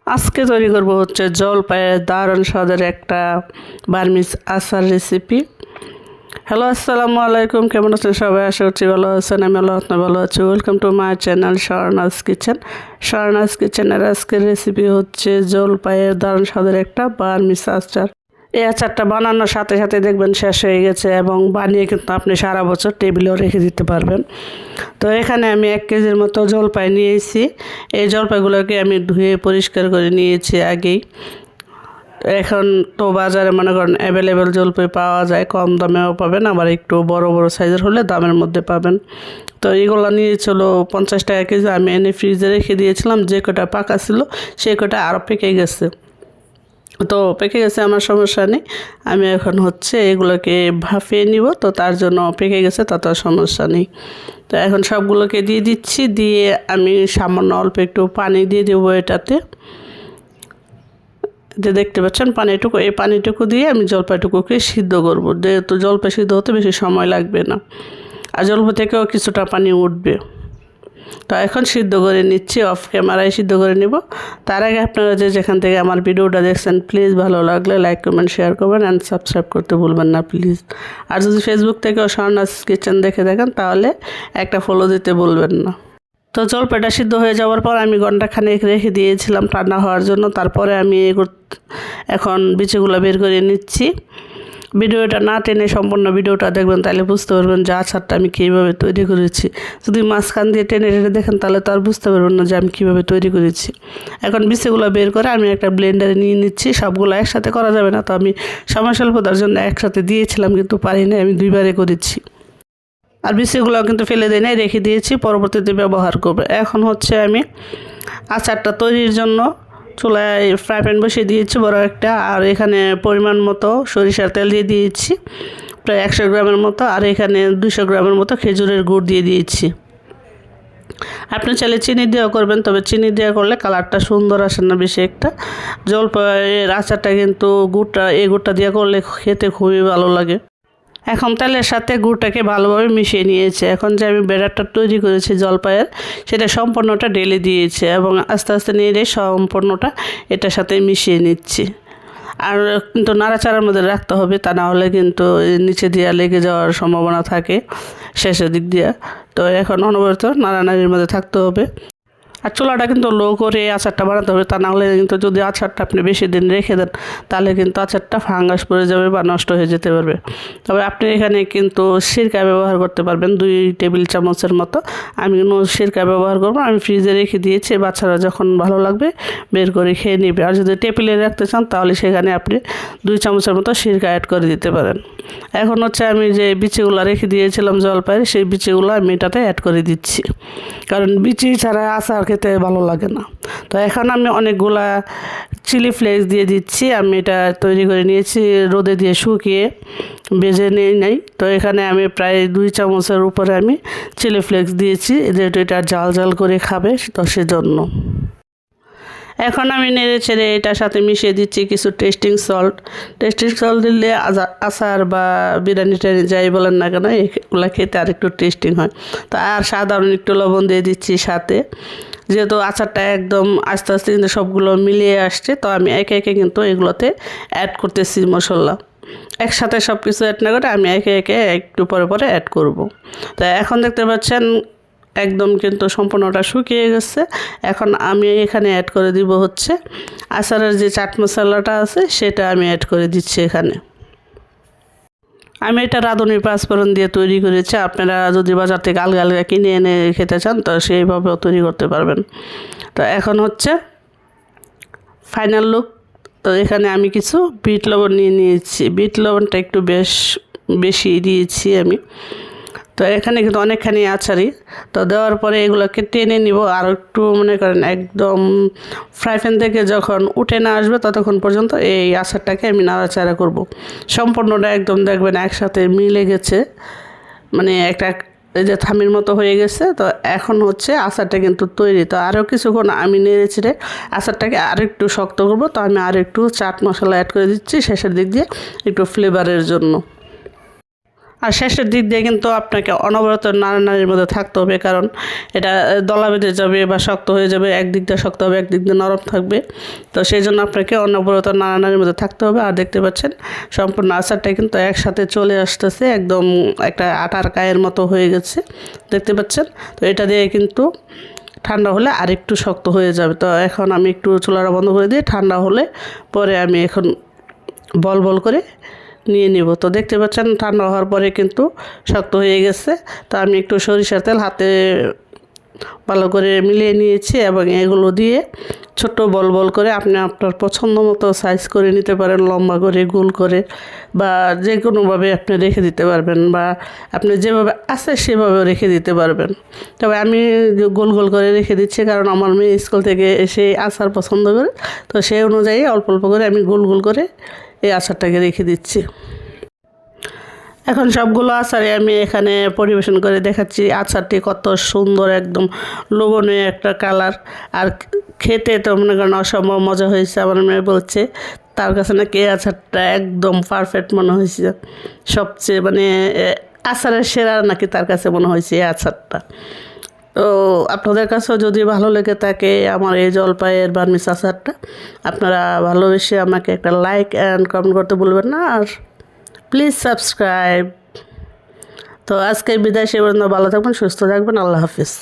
আজকে তৈরি করব হচ্ছে জলপাইয়ের দারুণ স্বাদের একটা বার্মিজ আচার রেসিপি। হ্যালো, আসসালামু আলাইকুম। কেমন আছেন সবাই? আশা করছি ভালো আছেন। আমি আপনি ভালো আছি। Welcome to my channel Sharnaz kitchen. Sharnaz কিচেনের আজকের রেসিপি হচ্ছে জলপাইয়ের দারুণ স্বাদের একটা বার্মিজ আচার। এই আচারটা বানানোর সাথে সাথে দেখবেন শেষ হয়ে গেছে এবং বানিয়ে কিন্তু আপনি সারা বছর টেবিলেও রেখে দিতে পারবেন। তো এখানে আমি 1 কেজির মতো জলপাই নিয়েছি। এই জলপাইগুলোকে আমি ধুয়ে পরিষ্কার করে নিয়েছি আগেই। এখন তো বাজারে মনে করেন অ্যাভেলেবেল জলপাই পাওয়া যায়, কম দামেও পাবেন, আবার একটু বড় বড় সাইজের হলে দামের মধ্যে পাবেন। তো এইগুলো নিয়েছিল 50 টাকা কেজি। আমি এনে ফ্রিজে রেখে দিয়েছিলাম। যে কটা পাকা ছিল সে কটা আরও পেকে গেছে। তো পেকে গেছে, আমার সমস্যা নেই। আমি এখন হচ্ছে এগুলোকে ভাপিয়ে নিব। তো তার জন্য পেকে গেছে, তাতে সমস্যা নেই। তো এখন সবগুলোকে দিয়ে দিচ্ছি। দিয়ে আমি সামান্য অল্প একটু পানি দিয়ে দেবো এটাতে। যে দেখতে পাচ্ছেন পানিটুকু, এই পানিটুকু দিয়ে আমি জলপাইটুকুকে সিদ্ধ করব। যেহেতু জলপাই সিদ্ধ হতে বেশি সময় লাগবে না, আর জলপাই থেকেও কিছুটা পানি উঠবে। তো এখন সিদ্ধ করে নিচ্ছি, অফ ক্যামেরায় সিদ্ধ করে নিব। তার আগে আপনারা যেখান থেকে আমার ভিডিওটা দেখছেন, প্লিজ ভালো লাগলে লাইক কমেন্ট শেয়ার করবেন অ্যান্ড সাবস্ক্রাইব করতে ভুলবেন না প্লিজ। আর যদি ফেসবুক থেকেও শারনাজ কিচেন দেখে দেখেন তাহলে একটা ফলো দিতে ভুলবেন না। তো জলপাইটা সিদ্ধ হয়ে যাওয়ার পর আমি ঘন্টাখানেক রেখে দিয়েছিলাম ঠান্ডা হওয়ার জন্য। তারপরে আমি এখন বিচিগুলো বের করে নিচ্ছি। ভিডিওটা না টেনে সম্পূর্ণ ভিডিওটা দেখবেন, তাহলে বুঝতে পারবেন যে আচারটা আমি কীভাবে তৈরি করেছি। যদি মাঝখান দিয়ে টেনে টেনে দেখেন তাহলে তো আর বুঝতে পারবেন না যে আমি কীভাবে তৈরি করেছি। এখন বিচিগুলো বের করে আমি একটা ব্লেন্ডারে নিয়ে নিচ্ছি। সবগুলো একসাথে করা যাবে না, তো আমি সময় স্বল্পতার জন্য একসাথে দিয়েছিলাম, কিন্তু পারিনি, আমি 2বারে করেছি। আর বিচিগুলো কিন্তু ফেলে দিই নাই, রেখে দিয়েছি, পরবর্তীতে ব্যবহার করবো। এখন হচ্ছে আমি আচারটা তৈরির জন্য চুলায় ফ্রাই প্যান বসিয়ে দিয়েছি বড় একটা। আর এখানে পরিমাণ মতো সরিষার তেল দিয়ে দিয়েছি, প্রায় 100 গ্রামের মতো। আর এখানে 200 গ্রামের মতো খেজুরের গুড় দিয়ে দিয়েছি। আপনি চাইলে চিনি দেওয়া করবেন, তবে চিনি দেওয়া করলে কালারটা সুন্দর আসে না বেশি একটা। জলপাইয়ের আচারটা কিন্তু এই গুড়টা দিয়ে করলে খেতে খুবই ভালো লাগে। এখন তেলের সাথে গুড়টাকে ভালোভাবে মিশিয়ে নিয়েছে। এখন যে আমি ব্যাটারটা তৈরি করেছি জলপাইয়ের, সেটা সম্পূর্ণটা ঢেলে দিয়েছে এবং আস্তে আস্তে নেড়ে সম্পূর্ণটা এটার সাথে মিশিয়ে নিচ্ছি। আর কিন্তু নাড়াচাড়ার মধ্যে রাখতে হবে, তা না হলে কিন্তু নিচে দিয়ে লেগে যাওয়ার সম্ভাবনা থাকে শেষের দিক দিয়ে। তো এখন অনবরত নাড়ানাড়ির মধ্যে থাকতে হবে। আর চুলাটা কিন্তু লো করে আচারটা বানাতে হবে, তা না হলে কিন্তু যদি আচারটা আপনি বেশি দিন রেখে দেন তাহলে কিন্তু আচারটা ফাঙ্গাস পড়ে যাবে বা নষ্ট হয়ে যেতে পারবে। তবে আপনি এখানে কিন্তু সিরকা ব্যবহার করতে পারবেন 2 টেবিল চামচের মতো। আমি কিন্তু সিরকা ব্যবহার করবো। আমি ফ্রিজে রেখে দিয়েছি, বাচ্চারা যখন ভালো লাগবে বের করে খেয়ে নেবে। আর যদি টেবিলে রাখতে চান তাহলে সেখানে আপনি 2 চামচের মতো সিরকা অ্যাড করে দিতে পারেন। এখন হচ্ছে আমি যে বিচিগুলো রেখে দিয়েছিলাম জলপাইয়ের, সেই বিচিগুলো আমি এটাতে অ্যাড করে দিচ্ছি, কারণ বিচি ছাড়া আচার খেতে ভালো লাগে না। তো এখন আমি অনেকগুলা চিলি ফ্লেক্স দিয়ে দিচ্ছি। আমি এটা তৈরি করে নিয়েছি, রোদে দিয়ে শুকিয়ে ভেজে নিয়ে নেই। তো এখানে আমি প্রায় 2 চামচের উপরে আমি চিলি ফ্লেক্স দিয়েছি, যেহেতু এটা ঝাল ঝাল করে খাবে, তো সেজন্য। এখন আমি নেড়ে ছেড়ে এটার সাথে মিশিয়ে দিচ্ছি কিছু টেস্টিং সল্ট। টেস্টিং সল্ট দিলে আচার বা বিরিয়ানি টিরিয়ানি যাই বলেন না কেন, এগুলো খেতে আর একটু টেস্টিং হয়। তো আর সাধারণ একটু লবণ দিয়ে দিচ্ছি সাথে। যেহেতু আচারটা একদম আস্তে আস্তে কিন্তু সবগুলো মিলিয়ে আসছে, তো আমি একে একে কিন্তু এগুলোতে অ্যাড করতেছি মশলা। একসাথে সব কিছু অ্যাড না করে আমি একে একে একটু পরে পরে অ্যাড করব। তো এখন দেখতে পাচ্ছেন একদম কিন্তু সম্পূর্ণটা শুকিয়ে গেছে। এখন আমি এখানে অ্যাড করে দিব হচ্ছে আচারের যে চাট মশলাটা আছে, সেটা আমি অ্যাড করে দিচ্ছি এখানে। আমি এটা রাঁধুনি পাঁচফোড়ন দিয়ে তৈরি করেছি। আপনারা যদি বাজার থেকে আলগা আলগা কিনে এনে খেতে চান তো সেইভাবেও তৈরি করতে পারবেন। তো এখন হচ্ছে ফাইনাল লুক। তো এখানে আমি কিছু বিট লবণ নিয়ে নিয়েছি। বিট লবণটা একটু বেশি দিয়েছি আমি। তো এখানে কিন্তু অনেকখানি আচারই। তো দেওয়ার পরে এগুলোকে টেনে নিব। আর একটু মনে করেন একদম ফ্রাই প্যান থেকে যখন উঠে না আসবে ততক্ষণ পর্যন্ত এই আচারটাকে আমি নাড়াচাড়া করব। সম্পূর্ণটা একদম দেখবেন একসাথে মিলে গেছে, মানে একটা এই যে থামির মতো হয়ে গেছে। তো এখন হচ্ছে আচারটা কিন্তু তৈরি। তো আরও কিছুক্ষণ আমি নেড়ে চেড়ে আচারটাকে আরও একটু শক্ত করব। তো আমি আর একটু চাট মশলা অ্যাড করে দিচ্ছি শেষের দিক দিয়ে, একটু ফ্লেভারের জন্য। আর শেষের দিক দিয়ে কিন্তু আপনাকে অনবরত নাড়ানাড়ির মধ্যে থাকতে হবে, কারণ এটা দলা বেঁধে যাবে বা শক্ত হয়ে যাবে, একদিক দিয়ে শক্ত হবে একদিক দিয়ে নরম থাকবে। তো সেই জন্য আপনাকে অনবরত নাড়ানাড়ির মধ্যে থাকতে হবে। আর দেখতে পাচ্ছেন সম্পূর্ণ আচারটা কিন্তু একসাথে চলে আসতেছে, একদম একটা আটার গায়ের মতো হয়ে গেছে, দেখতে পাচ্ছেন। তো এটা দিয়ে কিন্তু ঠান্ডা হলে আরেকটু শক্ত হয়ে যাবে। তো এখন আমি একটু চুলাটা বন্ধ করে দিয়ে ঠান্ডা হলে পরে আমি এখন বল বল করে নিয়ে নিব। তো দেখতে পাচ্ছেন ঠান্ডা হওয়ার পরে কিন্তু শক্ত হয়ে গেছে। তো আমি একটু সরিষার তেল হাতে ভালো করে মিলিয়ে নিয়েছি এবং এগুলো দিয়ে ছোট্ট বল বল করে আপনি আপনার পছন্দ মতো সাইজ করে নিতে পারেন, লম্বা করে, গোল করে, বা যে কোনোভাবে আপনি রেখে দিতে পারবেন, বা আপনি যেভাবে আছে সেভাবেও রেখে দিতে পারবেন। তবে আমি গোল গোল করে রেখে দিচ্ছি, কারণ আমার মেয়ে স্কুল থেকে এসে আচার পছন্দ করে। তো সেই অনুযায়ী অল্প অল্প করে আমি গোল গোল করে এই আচারটাকে রেখে দিচ্ছি। এখন সবগুলো আচারে আমি এখানে পরিবেশন করে দেখাচ্ছি। আচারটি কত সুন্দর, একদম লোভনীয় একটা কালার, আর খেতে তো মনে করেন অসম্ভব মজা হয়েছে। আমার মেয়ে বলছে তার কাছে নাকি এই আচারটা একদম পারফেক্ট মনে হয়েছে, সবচেয়ে মানে আচারের সেরা নাকি তার কাছে মনে হয়েছে এই আচারটা। তো আপনাদের কাছেও যদি ভালো লেগে থাকে আমার এই জলপাইয়ের বার্মিস আচারটা, আপনারা ভালোবেসে আমাকে একটা লাইক অ্যান্ড কমেন্ট করতে ভুলবেন না, আর প্লিজ সাবস্ক্রাইব। তো আজকে বিদায়, সে পর্যন্ত ভালো থাকবেন, সুস্থ থাকবেন, আল্লাহ হাফিজ।